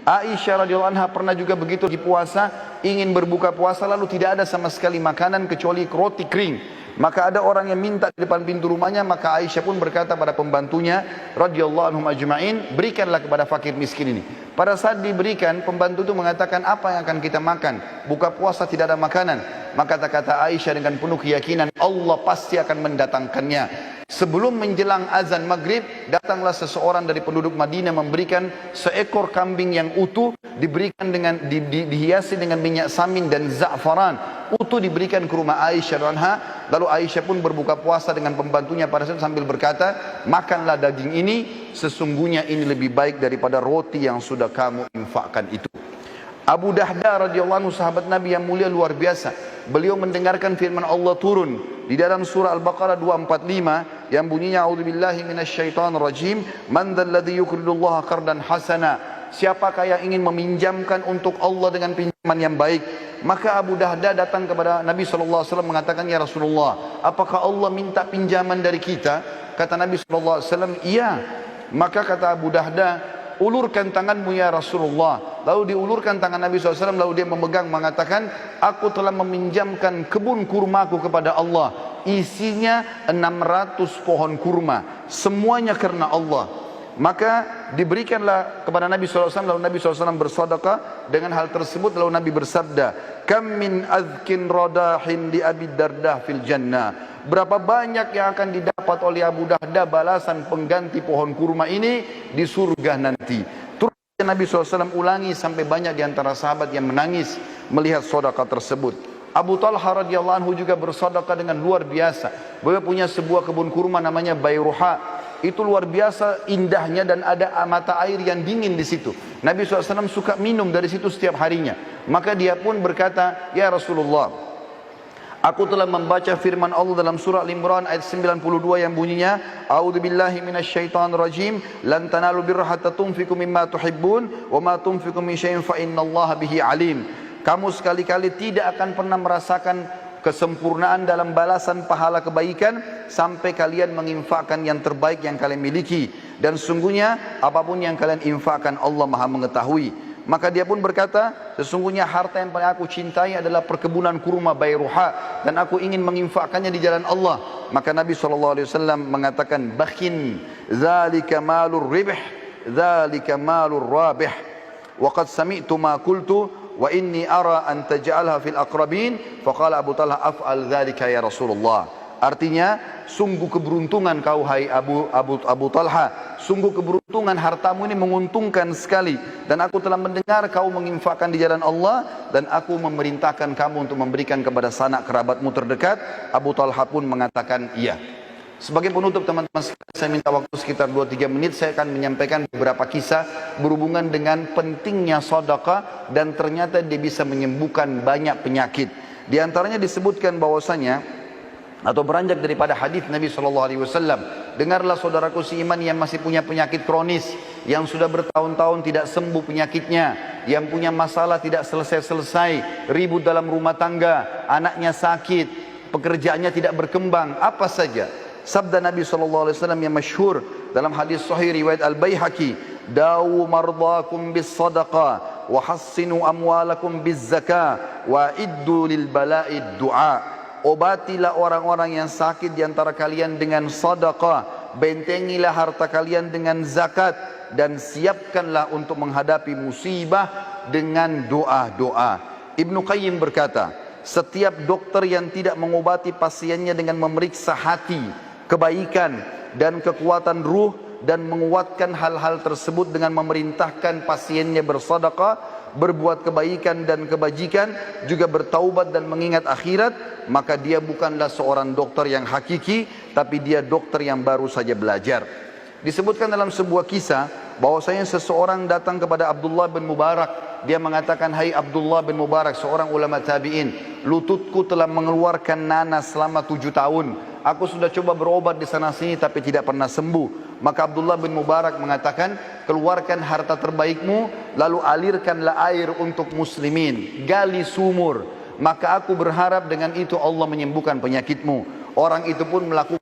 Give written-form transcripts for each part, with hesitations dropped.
Aisyah radhiyallahu anha pernah juga begitu di puasa, ingin berbuka puasa lalu tidak ada sama sekali makanan kecuali roti kering. Maka ada orang yang minta di depan pintu rumahnya, maka Aisyah pun berkata pada pembantunya radhiyallahu anhum ajma'in, berikanlah kepada fakir miskin ini. Pada saat diberikan, pembantu itu mengatakan, apa yang akan kita makan? Buka puasa tidak ada makanan. Maka kata Aisyah dengan penuh keyakinan, Allah pasti akan mendatangkannya. Sebelum menjelang azan maghrib, datanglah seseorang dari penduduk Madinah memberikan seekor kambing yang utuh, diberikan dengan dihiasi dengan minyak samin dan za'faran. Utuh diberikan ke rumah Aisyah anha. Lalu Aisyah pun berbuka puasa dengan pembantunya pada saat sambil berkata, makanlah daging ini, sesungguhnya ini lebih baik daripada roti yang sudah kamu infakkan itu. Abu Dahda radhiyallahu anhu, sahabat Nabi yang mulia luar biasa. Beliau mendengarkan firman Allah turun di dalam surah Al-Baqarah 245 yang bunyinya, a'udzubillahi minasyaitonir rajim, man dzalladzi yuqridullaha qardan hasana. Siapakah yang ingin meminjamkan untuk Allah dengan pinjaman yang baik? Maka Abu Dahda datang kepada Nabi SAW mengatakan, ya Rasulullah, apakah Allah minta pinjaman dari kita? Kata Nabi SAW, iya. Maka kata Abu Dahda, ulurkan tanganmu ya Rasulullah. Lalu diulurkan tangan Nabi SAW, lalu dia memegang mengatakan, aku telah meminjamkan kebun kurmaku kepada Allah, isinya 600 pohon kurma, semuanya karena Allah. Maka diberikanlah kepada Nabi SAW, lalu Nabi SAW bersedekah dengan hal tersebut. Lalu Nabi bersabda, kam min azkin radahin di Abi Dardah fil jannah. Berapa banyak yang akan didapat oleh Abu Dahda balasan pengganti pohon kurma ini di surga nanti. Terus Nabi SAW ulangi sampai banyak di antara sahabat yang menangis melihat sedekah tersebut. Abu Talha radhiyallahu anhu juga bersedekah dengan luar biasa. Beliau punya sebuah kebun kurma namanya Bayruha. Itu luar biasa indahnya dan ada mata air yang dingin di situ. Nabi SAW suka minum dari situ setiap harinya. Maka dia pun berkata, ya Rasulullah, aku telah membaca firman Allah dalam surah Al-Imran ayat 92 yang bunyinya, a'udzubillahi minasyaitonirrajim, lan tanalu birra hatta tunfiqu mimma tuhibbun wa ma tunfiqu min syai'in fa innallaha bihi alim. Kamu sekali-kali tidak akan pernah merasakan kesempurnaan dalam balasan pahala kebaikan sampai kalian menginfakkan yang terbaik yang kalian miliki, dan sungguhnya apapun yang kalian infakkan Allah Maha mengetahui. Maka dia pun berkata, sesungguhnya harta yang paling aku cintai adalah perkebunan kurma Bayruha, dan aku ingin menginfakkannya di jalan Allah. Maka Nabi SAW mengatakan, bakhin zalika malur ribh, zalika malur rabih, wa qad sami'tu ma qultu wa inni ara an taj'alha fil aqrabin. Faqala Abu Talha, af'al dzalika ya Rasulullah. Artinya, sungguh keberuntungan kau hai Abu Talha, sungguh keberuntungan, hartamu ini menguntungkan sekali, dan aku telah mendengar kau menginfakkan di jalan Allah, dan aku memerintahkan kamu untuk memberikan kepada sanak kerabatmu terdekat. Abu Talha pun mengatakan iya. Sebagai penutup teman-teman sekalian, saya minta waktu sekitar 2-3 menit. Saya akan menyampaikan beberapa kisah berhubungan dengan pentingnya sedekah, dan ternyata dia bisa menyembuhkan banyak penyakit. Di antaranya disebutkan bahwasanya, atau beranjak daripada hadis Nabi SAW, dengarlah saudaraku seiman yang masih punya penyakit kronis, yang sudah bertahun-tahun tidak sembuh penyakitnya, yang punya masalah tidak selesai-selesai, ribut dalam rumah tangga, anaknya sakit, pekerjaannya tidak berkembang, apa saja. Sabda Nabi SAW yang masyhur dalam hadis sahih riwayat Al-Baihaqi, dawu mardakum bis sadaqah wa hassinu amwalakum biz zakah wa iddu lil bala'id du'a. Obatilah orang-orang yang sakit di antara kalian dengan sedekah, bentengilah harta kalian dengan zakat, dan siapkanlah untuk menghadapi musibah dengan doa-doa. Ibnu Qayyim berkata, setiap dokter yang tidak mengobati pasiennya dengan memeriksa hati, kebaikan dan kekuatan ruh, dan menguatkan hal-hal tersebut dengan memerintahkan pasiennya bersedekah, berbuat kebaikan dan kebajikan, juga bertaubat dan mengingat akhirat, maka dia bukanlah seorang dokter yang hakiki, tapi dia dokter yang baru saja belajar. Disebutkan dalam sebuah kisah bahwasanya seseorang datang kepada Abdullah bin Mubarak. Dia mengatakan, hai Abdullah bin Mubarak, seorang ulama tabi'in, lututku telah mengeluarkan nanas selama 7 tahun. Aku sudah coba berobat di sana sini tapi tidak pernah sembuh. Maka Abdullah bin Mubarak mengatakan, keluarkan harta terbaikmu, lalu alirkanlah air untuk muslimin, gali sumur, maka aku berharap dengan itu Allah menyembuhkan penyakitmu. Orang itu pun melakukan,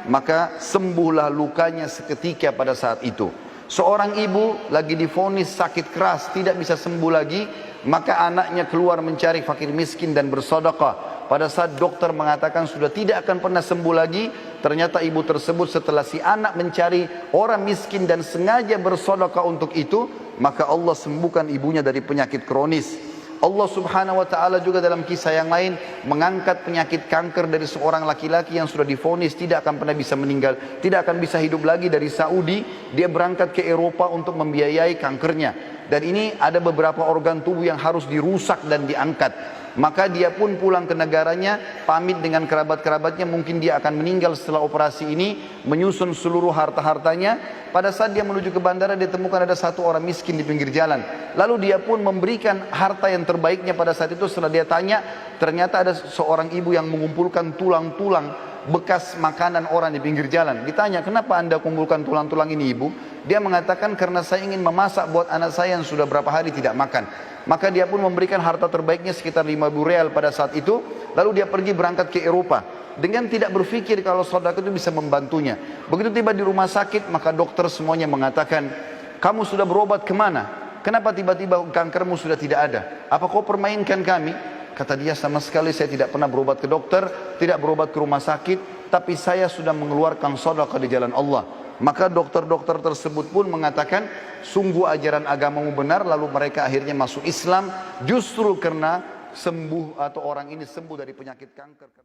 maka sembuhlah lukanya seketika pada saat itu. Seorang ibu lagi divonis sakit keras, tidak bisa sembuh lagi, maka anaknya keluar mencari fakir miskin dan bersedekah. Pada saat dokter mengatakan sudah tidak akan pernah sembuh lagi, ternyata ibu tersebut setelah si anak mencari orang miskin dan sengaja bersedekah untuk itu, maka Allah sembuhkan ibunya dari penyakit kronis. Allah subhanahu wa ta'ala juga dalam kisah yang lain mengangkat penyakit kanker dari seorang laki-laki yang sudah divonis tidak akan pernah bisa meninggal, tidak akan bisa hidup lagi. Dari Saudi dia berangkat ke Eropa untuk membiayai kankernya, dan ini ada beberapa organ tubuh yang harus dirusak dan diangkat. Maka dia pun pulang ke negaranya, pamit dengan kerabat-kerabatnya, mungkin dia akan meninggal setelah operasi ini, menyusun seluruh harta-hartanya. Pada saat dia menuju ke bandara, dia temukan ada satu orang miskin di pinggir jalan. Lalu dia pun memberikan harta yang terbaiknya pada saat itu. Setelah dia tanya, ternyata ada seorang ibu yang mengumpulkan tulang-tulang bekas makanan orang di pinggir jalan. Ditanya, kenapa anda kumpulkan tulang-tulang ini ibu? Dia mengatakan, karena saya ingin memasak buat anak saya yang sudah berapa hari tidak makan. Maka dia pun memberikan harta terbaiknya sekitar 5.000 real pada saat itu. Lalu dia pergi berangkat ke Eropa dengan tidak berpikir kalau sedekah itu bisa membantunya. Begitu tiba di rumah sakit, maka dokter semuanya mengatakan, kamu sudah berobat kemana? Kenapa tiba-tiba kankermu sudah tidak ada? Apa kau permainkan kami? Kata dia, sama sekali saya tidak pernah berobat ke dokter, tidak berobat ke rumah sakit, tapi saya sudah mengeluarkan sedekah di jalan Allah. Maka dokter-dokter tersebut pun mengatakan, sungguh ajaran agamamu benar. Lalu mereka akhirnya masuk Islam justru karena sembuh, atau orang ini sembuh dari penyakit kanker.